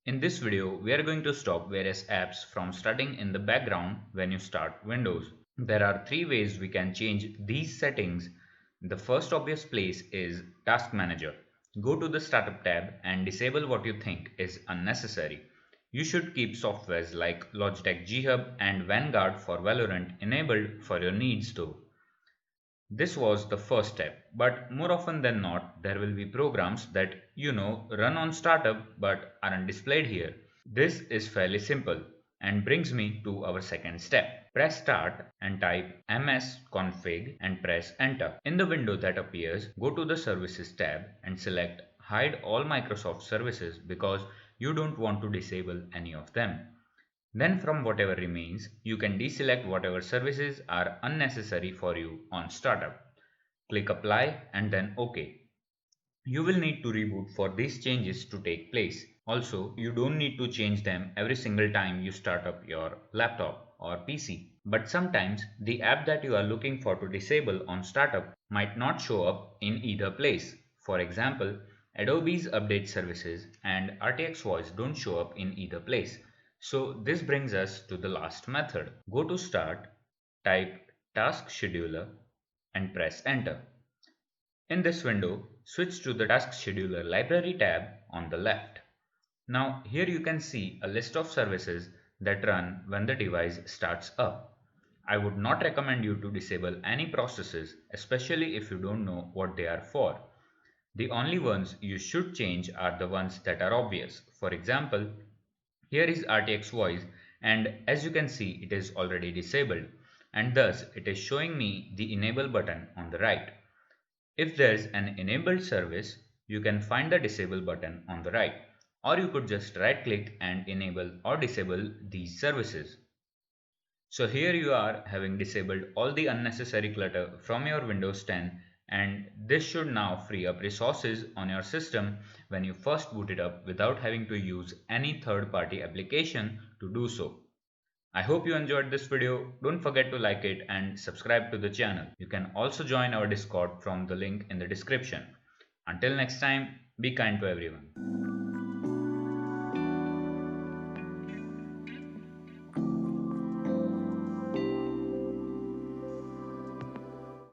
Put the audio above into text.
In this video, we are going to stop various apps from starting in the background when you start Windows. There are three ways we can change these settings. The first obvious place is Task Manager. Go to the Startup tab and disable what you think is unnecessary. You should keep softwares like Logitech G Hub and Vanguard for Valorant enabled for your needs though. This was the first step, but more often than not, there will be programs that run on startup but aren't displayed here. This is fairly simple and brings me to our second step. Press start and type msconfig and press enter. In the window that appears, go to the services tab and select hide all Microsoft services because you don't want to disable any of them. Then from whatever remains, you can deselect whatever services are unnecessary for you on startup. Click apply and then OK. You will need to reboot for these changes to take place. Also, you don't need to change them every single time you start up your laptop or PC. But sometimes the app that you are looking for to disable on startup might not show up in either place. For example, Adobe's update services and RTX Voice don't show up in either place. So this brings us to the last method. Go to Start, type Task Scheduler and press Enter. In this window, switch to the Task Scheduler Library tab on the left. Now here you can see a list of services that run when the device starts up. I would not recommend you to disable any processes, especially if you don't know what they are for. The only ones you should change are the ones that are obvious. For example, here is RTX Voice and as you can see it is already disabled and thus it is showing me the enable button on the right. If there's an enabled service, you can find the disable button on the right, or you could just right click and enable or disable these services. So here you are having disabled all the unnecessary clutter from your Windows 10 and this should now free up resources on your system when you first boot it up without having to use any third-party application to do so. I hope you enjoyed this video. Don't forget to like it and subscribe to the channel. You can also join our Discord from the link in the description. Until next time, be kind to everyone.